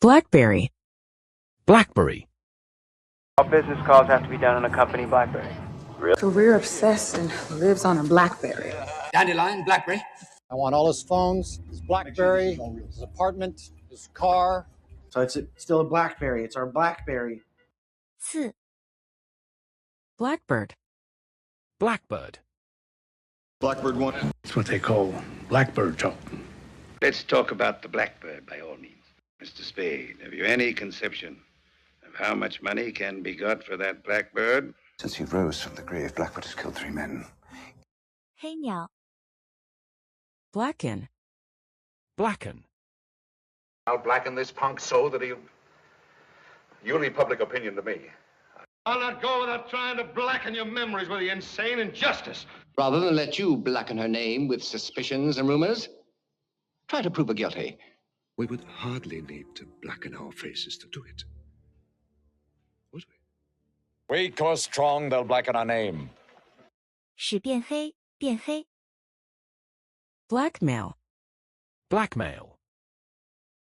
Blackberry. Blackberry. All business calls have to be done on a company BlackBerry. Career obsessed and lives on a BlackBerry. Dandelion, BlackBerry. I want all his phones, his BlackBerry, his apartment, his car. So it's still a BlackBerry. It's our BlackBerry. 4. Blackbird. Blackbird. Blackbird one. It's what they call blackbird talk. Let's talk about the blackbird by all means. Mr. Spade, have you any conception of how much money can be got for that blackbird? Since he rose from the grave, Blackbird has killed 3 men. 黑鸟. Blacken. Blacken. I'll blacken this punk so that you'll leave public opinion to me. I'll not go without trying to blacken your memories with the insane injustice. Rather than let you blacken her name with suspicions and rumors, try to prove her guilty. We would hardly need to blacken our faces to do it, would we? Weak or strong, they'll blacken our name. 使变黑, 变黑. Blackmail. Blackmail.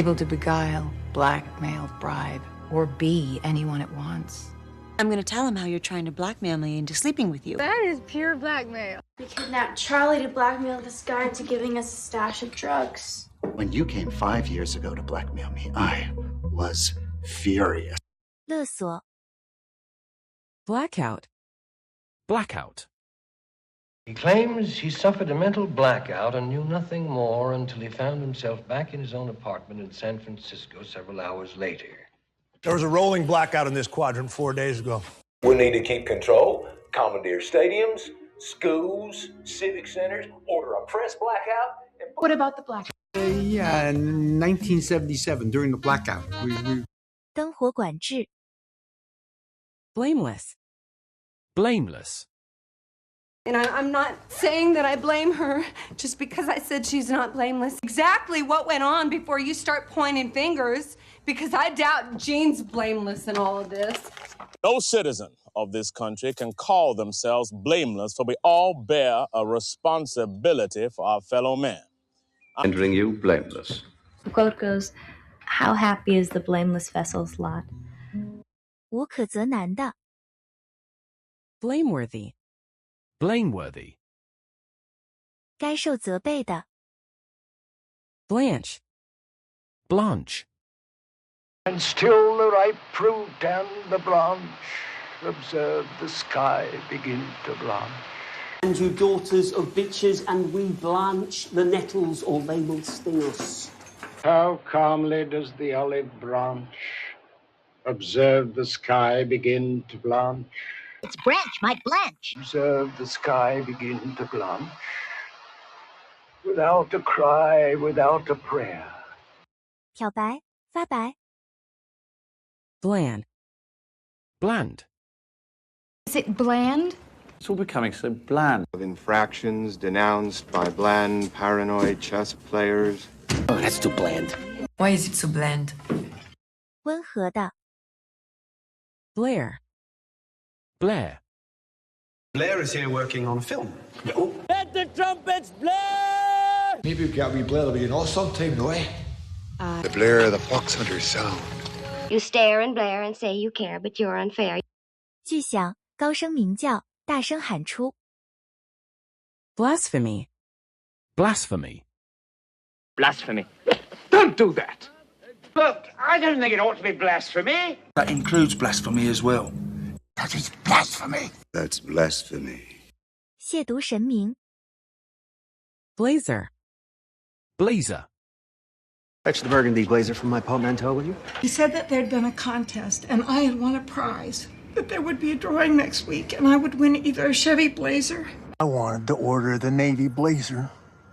Able to beguile, blackmail, bribe, or be anyone it wants. I'm going to tell him how you're trying to blackmail me into sleeping with you. That is pure blackmail. We kidnapped Charlie to blackmail this guy into giving us a stash of drugs. When you came 5 years ago to blackmail me, I was furious. 勒索. Blackout. Blackout. He claims he suffered a mental blackout and knew nothing more until he found himself back in his own apartment in San Francisco several hours later. There was a rolling blackout in this quadrant 4 days ago. We need to keep control, commandeer stadiums, schools, civic centers, order a press blackout. What about the blackout? Yeah, in 1977, during the blackout. 灯火管制. Blameless. Blameless. And I'm not saying that I blame her just because I said she's not blameless. Exactly what went on before you start pointing fingers, because I doubt Jean's blameless in all of this. No citizen of this country can call themselves blameless, for we all bear a responsibility for our fellow man. Rendering you blameless. The quote goes, how happy is the blameless vessel's lot? 无可责难的. Blameworthy. Blameworthy. 该受责备的. Blanche. Blanche. And still the ripe fruit and the blanch, observe the sky begin to blanch. And you daughters of bitches, and we blanch the nettles, or they will sting us. How calmly does the olive branch observe the sky begin to blanch. It's branch, my blanch. Observe the sky begin to blanch. Without a cry, without a prayer. 漂白, 发白. Bland. Bland. Is it bland? It's all becoming so bland. Of infractions denounced by bland, paranoid chess players. Oh, that's too bland. Why is it so bland? 温和的. Blair. Blair. Blair is here working on a film. No. Let the trumpets blare! Maybe we can't be Blair again all sometime, no eh? The Blair of the Fox Hunter sound. You stare and blare and say you care, but you're unfair. 巨响, 高声鸣叫, 大声喊出. Blasphemy. Blasphemy. Blasphemy. Don't do that. Look, I don't think it ought to be blasphemy. That includes blasphemy as well. That is blasphemy. That's blasphemy. 亵渎神明. Blazer. Blazer. Fetch the burgundy blazer from my portmanteau, will you? He said that there'd been a contest, and I had won a prize. That there would be a drawing next week, and I would win either a Chevy Blazer. I wanted to order the Navy Blazer.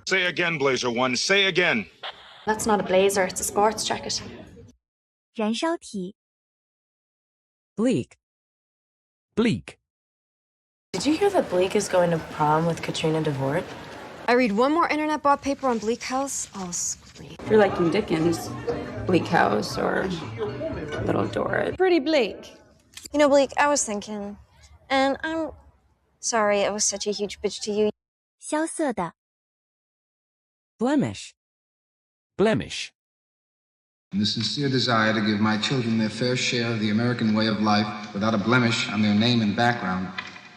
Say again, Blazer One. Say again. That's not a blazer, it's a sports jacket. 燃烧体. Bleak. Bleak. Did you hear that Bleak is going to prom with Katrina DeVore? I read one more internet bought paper on Bleak House, I'll scream. If you're liking Dickens, Bleak House or Little Dorrit. Pretty bleak. You know, Bleak, I was thinking, and I'm sorry I was such a huge bitch to you. 萧瑟的. Blemish. Blemish. and the sincere desire to give my children their fair share of the American way of life without a blemish on their name and background.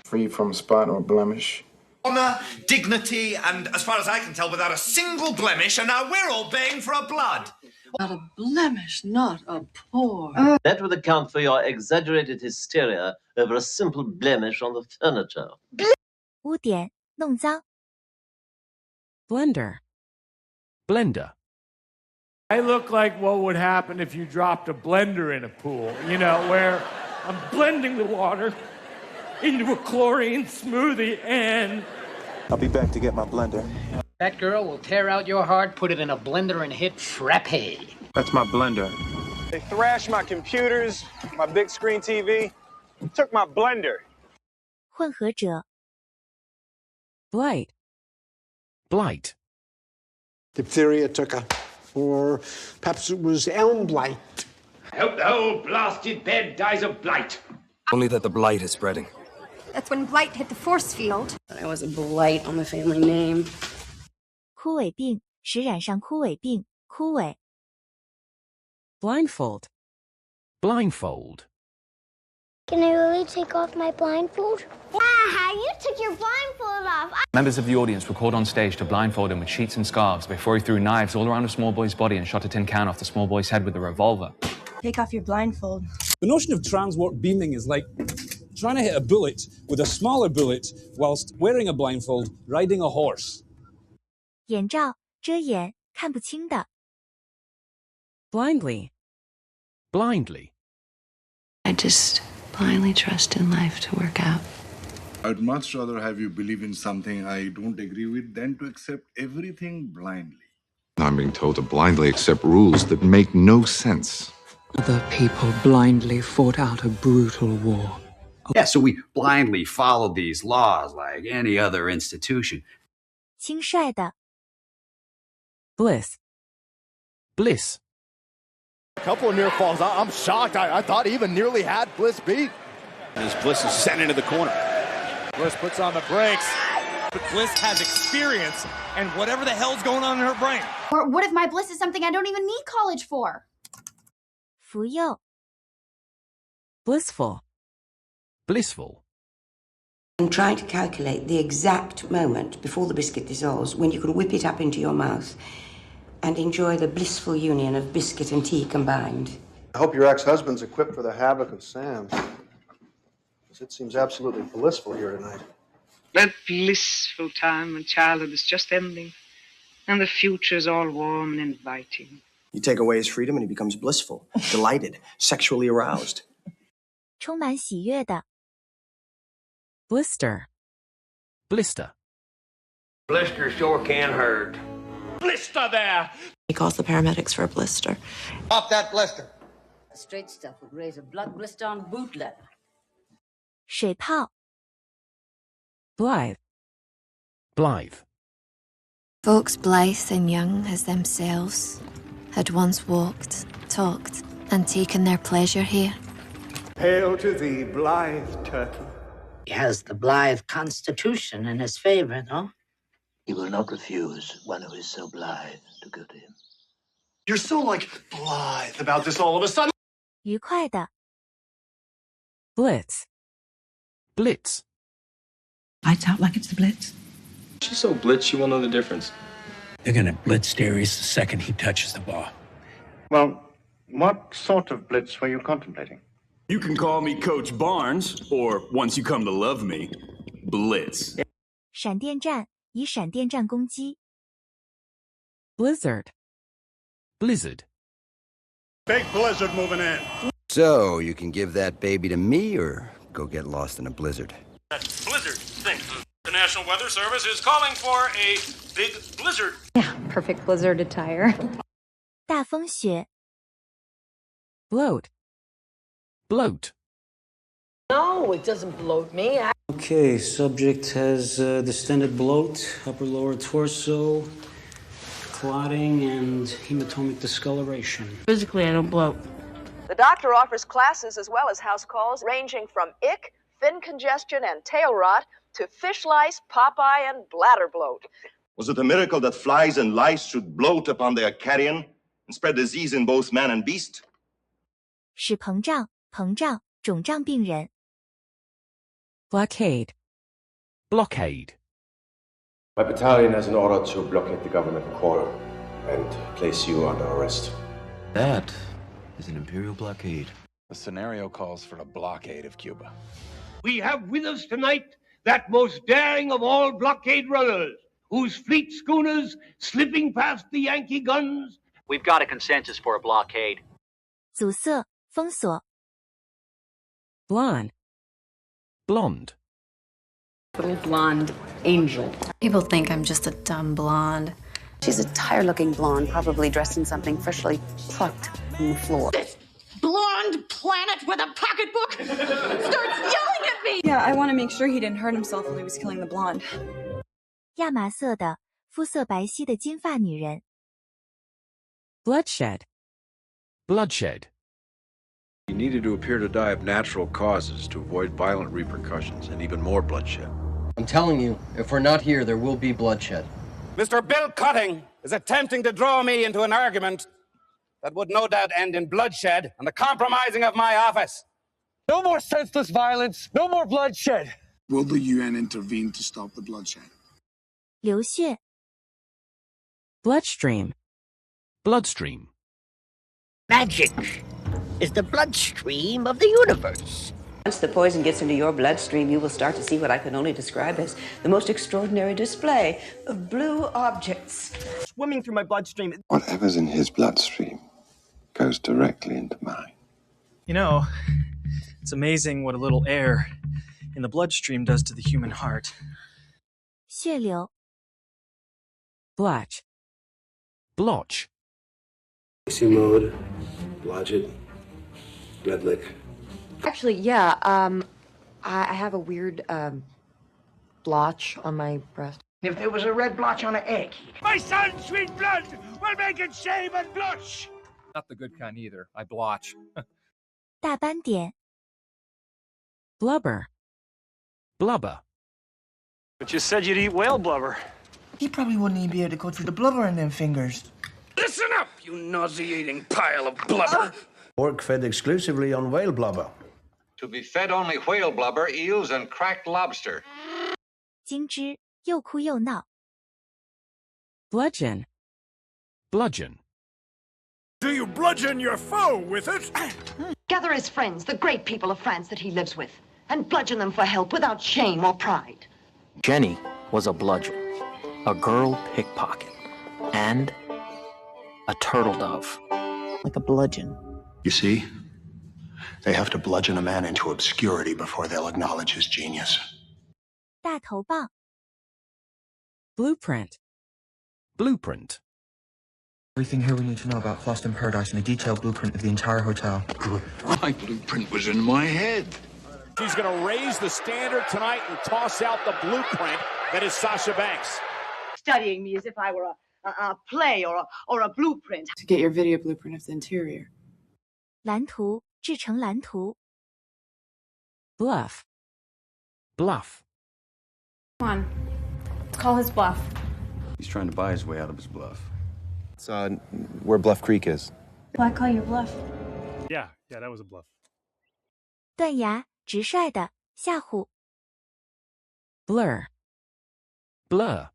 Free from spot or blemish. Honor, dignity, and as far as I can tell, without a single blemish, and now we're all baying for our blood. Not a blemish, not a pore. That would account for your exaggerated hysteria over a simple blemish on the furniture. 污点，弄脏。Blender. Blender. I look like what would happen if you dropped a blender in a pool, you know, where I'm blending the water into a chlorine smoothie and... I'll be back to get my blender. That girl will tear out your heart, put it in a blender, and hit frappe. That's my blender. They thrashed my computers, my big screen TV, took my blender. 混合者。Blight. Blight. Diphtheria took her. Or perhaps it was elm blight. I hope the whole blasted bed dies of blight. Only that the blight is spreading. That's when blight hit the force field. I was a blight on the family name. 枯萎病，使染上枯萎病，枯萎。Blindfold. Blindfold. Can I really take off my blindfold? Ah, you took your blindfold off. Members of the audience were called on stage to blindfold him with sheets and scarves before he threw knives all around a small boy's body and shot a tin can off the small boy's head with a revolver. Take off your blindfold. The notion of transwarp beaming is like trying to hit a bullet with a smaller bullet whilst wearing a blindfold, riding a horse. 眼罩，遮眼，看不清的。Blindly. Blindly. I just blindly trust in life to work out. I'd much rather have you believe in something I don't agree with than to accept everything blindly. I'm being told to blindly accept rules that make no sense. The people blindly fought out a brutal war. Yeah, so we blindly followed these laws like any other institution. 轻率的。Bliss. Bliss. A couple of near falls. I'm shocked. I thought he even nearly had Bliss beat. As Bliss is sent into the corner. Bliss puts on the brakes. But Bliss has experience and whatever the hell's going on in her brain. Or what if my bliss is something I don't even need college for? 服用。Blissful. Blissful. I'm trying to calculate the exact moment before the biscuit dissolves when you can whip it up into your mouth and enjoy the blissful union of biscuit and tea combined. I hope your ex-husband's equipped for the havoc of Sam. It seems absolutely blissful here tonight. That blissful time when childhood is just ending and the future is all warm and inviting. You take away his freedom and he becomes blissful, delighted, sexually aroused. 充满喜悦的。Blister. Blister. Blister sure can hurt. Blister there! He calls the paramedics for a blister. Off that blister. The straight stuff would raise a blood blister on boot leather. 水泡。Blythe. Blythe. Folks blithe and young as themselves had once walked, talked, and taken their pleasure here. Hail to thee, blithe turkey. He has the blithe constitution in his favor, though. He will not refuse one who is so blithe to go to him. You're so, blithe about this all of a sudden. 愉快的。Blitz. Blitz. Lights out like it's the Blitz. She's so blitz, she won't know the difference. They're gonna blitz Darius the second he touches the bar. Well, what sort of blitz were you contemplating? You can call me Coach Barnes, or once you come to love me, Blitz. 闪电战，以闪电战攻击。Blizzard. Blizzard. Big blizzard moving in. So, you can give that baby to me or go get lost in a blizzard? That blizzard thing. The National Weather Service is calling for a big blizzard. Yeah, perfect blizzard attire. 大风雪。Bloat. Bloat. No, it doesn't bloat me. Okay, subject has distended bloat, upper lower torso, clotting, and hematomic discoloration. Physically, I don't bloat. The doctor offers classes as well as house calls ranging from ick, fin congestion, and tail rot to fish lice, pop-eye, and bladder bloat. Was it a miracle that flies and lice should bloat upon their carrion? and spread disease in both man and beast. 使膨胀、肿胀病人。Blockade. Blockade. My battalion has an order to blockade the government quarter and place you under arrest. That is an imperial blockade. The scenario calls for a blockade of Cuba. We have with us tonight that most daring of all blockade runners, whose fleet schooners, slipping past the Yankee guns... We've got a consensus for a blockade. 阻塞、封锁。Blonde. Blonde. Little blonde angel. People think I'm just a dumb blonde. She's a tired-looking blonde, probably dressed in something freshly plucked from the floor. This blonde planet with a pocketbook starts yelling at me! Yeah, I want to make sure he didn't hurt himself while he was killing the blonde. 亚麻色的、肤色白皙的金发女人。Bloodshed. Bloodshed. He needed to appear to die of natural causes to avoid violent repercussions and even more bloodshed. I'm telling you, if we're not here, there will be bloodshed. Mr. Bill Cutting is attempting to draw me into an argument that would no doubt end in bloodshed and the compromising of my office. No more senseless violence, no more bloodshed. Will the UN intervene to stop the bloodshed? 流血。Bloodstream. Bloodstream. Magic is the bloodstream of the universe. Once the poison gets into your bloodstream, you will start to see what I can only describe as the most extraordinary display of blue objects. Swimming through my bloodstream. Whatever's in his bloodstream goes directly into mine. You know, it's amazing what a little air in the bloodstream does to the human heart. 血流。Blotch. Blotch. Easy mode, Blodgett, Redlick. Actually, yeah, I have a weird, blotch on my breast. If there was a red blotch on an egg. My son's sweet blood will make it shame and blush. Not the good kind either. I blotch. 大斑点。Blubber. Blubber. But you said you'd eat whale blubber. He probably wouldn't even be able to go through the blubber in them fingers. Listen up, you nauseating pile of blubber. Pork fed exclusively on whale blubber. To be fed only whale blubber, eels, and cracked lobster. 精致，又哭又闹。Bludgeon. Bludgeon. Do you bludgeon your foe with it? Gather his friends, the great people of France that he lives with, and bludgeon them for help without shame or pride. Jenny was a bludgeon, a girl pickpocket, and a turtle dove. Like a bludgeon. You see, they have to bludgeon a man into obscurity before they'll acknowledge his genius. 大头棒。Blueprint. Blueprint. Everything here we need to know about Lost in Paradise and a detailed blueprint of the entire hotel. My blueprint was in my head. She's going to raise the standard tonight and toss out the blueprint that is Sasha Banks. Studying me as if I were a play or a blueprint. To get your video blueprint of the interior. 蓝图，制成蓝图。Bluff. Bluff. Come on, let's call his bluff. He's trying to buy his way out of his bluff. It's where Bluff Creek is. Well, I call your bluff. Yeah, that was a bluff. 断崖，直率的，吓唬。Blur. Blur.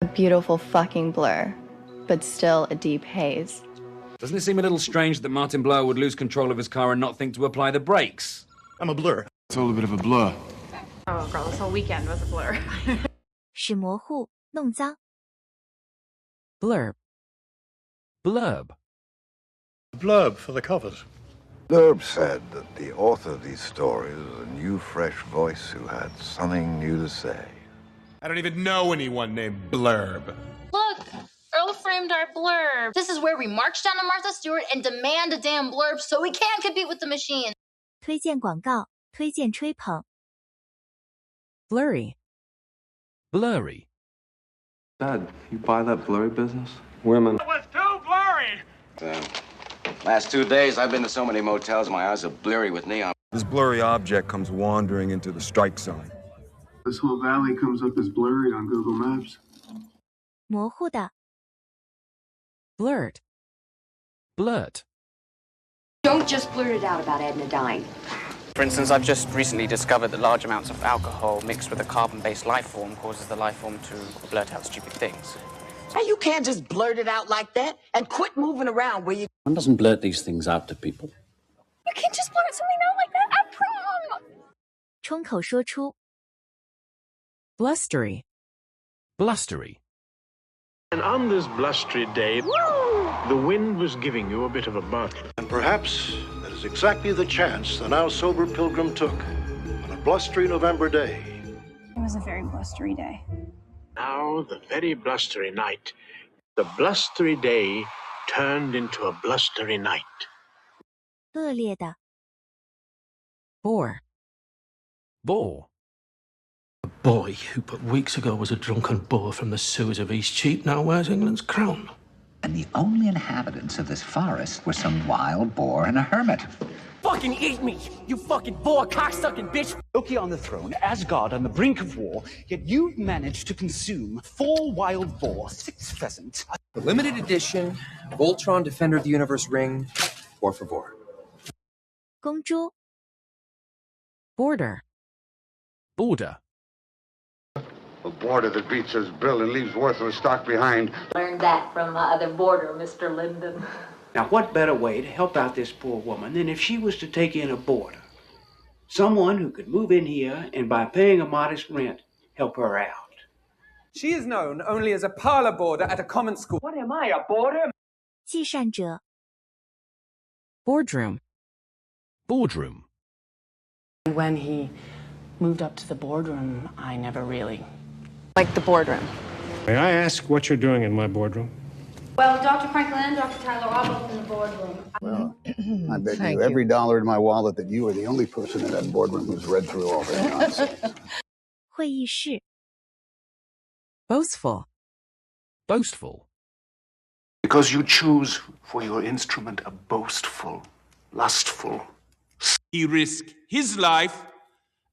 A beautiful fucking blur, but still a deep haze. Doesn't it seem a little strange that Martin Blur would lose control of his car and not think to apply the brakes? I'm a blur. It's all a bit of a blur. Oh, girl, this whole weekend was a blur. 使模糊，弄脏。Blurb. Blurb. Blurb for the covers. Blurb said that the author of these stories was a new, fresh voice who had something new to say. I don't even know anyone named Blurb. Look, Earl framed our blurb. This is where we march down to Martha Stewart and demand a damn blurb so we can't compete with the machine. 推荐广告，推荐吹捧。Blurry. Blurry. Dad, you buy that blurry business? Women. It was too blurry. Last 2 days, I've been to so many motels, my eyes are blurry with neon. This blurry object comes wandering into the strike zone. This whole valley comes up as blurry on Google Maps. 模糊的。Blurt. Blurt. Don't just blurt it out about Edna dying. For instance, I've just recently discovered that large amounts of alcohol mixed with a carbon-based life form causes the life form to blurt out stupid things. Hey, you can't just blurt it out like that and quit moving around where you... One doesn't blurt these things out to people. You can't just blurt something out like that at prom! 冲口说出 Blustery. Blustery. And on this blustery day, the wind was giving you a bit of a bark. And perhaps that is exactly the chance the now sober pilgrim took on a blustery November day. It was a very blustery day. Now, the very blustery night, the blustery day turned into a blustery night. 恶劣的 Bore. Bore. A boy who but weeks ago was a drunken boor from the sewers of Eastcheap now wears England's crown. And the only inhabitants of this forest were some wild boar and a hermit. Fucking eat me, you fucking boar cocksucking bitch! Loki on the throne, Asgard on the brink of war, yet you've managed to consume 4 wild boar, 6 pheasants. The limited edition Voltron Defender of the Universe ring, por favor. 公猪 Border. Border. A border that beats his bill and leaves worthless stock behind. Learned that from the border, Mr. Linden. Now, what better way to help out this poor woman than if she was to take in a boarder? Someone who could move in here and by paying a modest rent, help her out. She is known only as a parlor boarder at a common school. What am I, a boarder? 计善者 Boardroom. Boardroom. When he moved up to the boardroom, I never really... Like the boardroom. May I ask what you're doing in my boardroom? Well, Dr. Franklin and Dr. Tyler are both in the boardroom. Well, I bet you every dollar in my wallet that you are the only person in that boardroom who's read through all that nonsense. 会议室 Boastful. Boastful. Because you choose for your instrument a boastful, lustful. He risked his life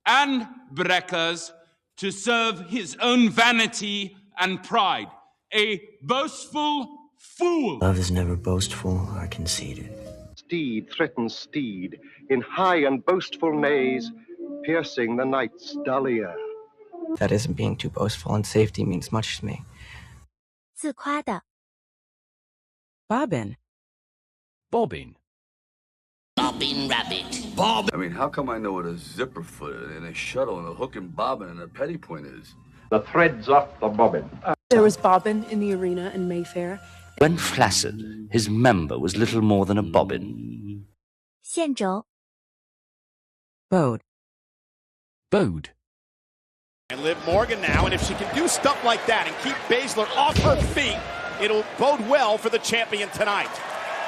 and Brecca's to serve his own vanity and pride. A boastful fool. Love is never boastful or conceited. Steed threatens steed in high and boastful neighs, piercing the night's dull ear. That isn't being too boastful, and safety means much to me. 自夸的 Bobbin. Bobbin. Bobbin rabbit. Bob. I mean, how come I know what a zipper foot and a shuttle and a hook and bobbin and a petty point is? The threads off the bobbin. There was bobbin in the arena in Mayfair. When flaccid, his member was little more than a bobbin. 线轴 Bode. Bode. And Liv Morgan now, and if she can do stuff like that and keep Baszler off her feet, it'll bode well for the champion tonight.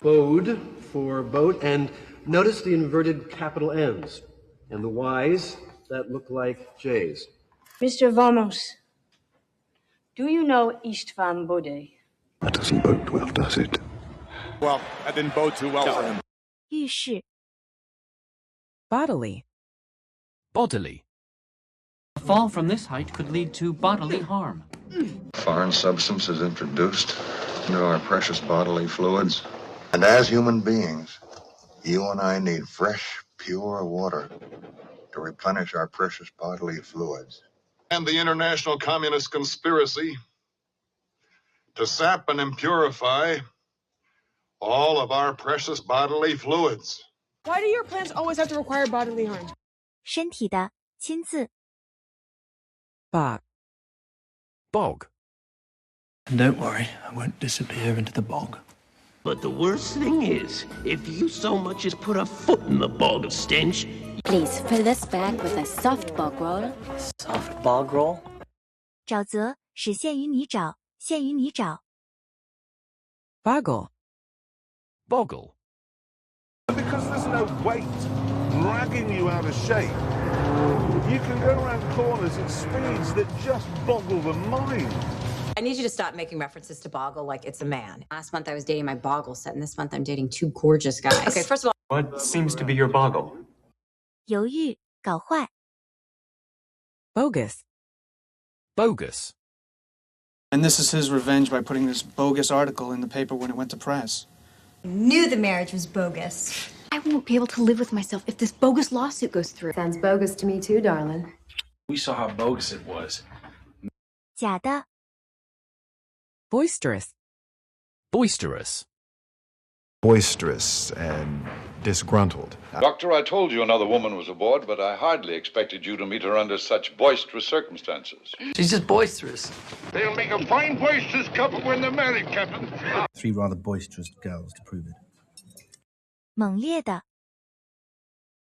Bode for boat, and notice the inverted capital N's and the Y's that look like J's. Mr. Vamos, do you know Istvan Bode? That doesn't bode well, does it? Well, that didn't bode too well for him. 浴室 Bodily. Bodily. A fall from this height could lead to bodily harm. Foreign substances introduced into our precious bodily fluids. And as human beings, you and I need fresh, pure water to replenish our precious bodily fluids. And the international communist conspiracy to sap and impurify all of our precious bodily fluids. Why do your plans always have to require bodily harm? 身体的亲自 Bog. Bog. And don't worry, I won't disappear into the bog. But the worst thing is, if you so much as put a foot in the bog of stench... Please fill this bag with a soft bog roll. Soft bog roll? 沼泽使陷于泥沼，陷于泥沼 Boggle. Boggle. Because there's no weight dragging you out of shape, you can go around corners at speeds that just boggle the mind. I need you to stop making references to Boggle like it's a man. Last month I was dating my Boggle set, and this month I'm dating 2 gorgeous guys. Okay, first of all... What seems to be your boggle? 犹豫搞坏 Bogus. Bogus. And this is his revenge by putting this bogus article in the paper when it went to press. I knew the marriage was bogus. I won't be able to live with myself if this bogus lawsuit goes through. Sounds bogus to me too, darling. We saw how bogus it was. 假的 boisterous, Boisterous. Boisterous and disgruntled. Doctor, I told you another woman was aboard, but I hardly expected you to meet her under such boisterous circumstances. She's just boisterous. They'll make a fine boisterous couple when they're married, Captain. 3 rather boisterous girls to prove it. 猛烈的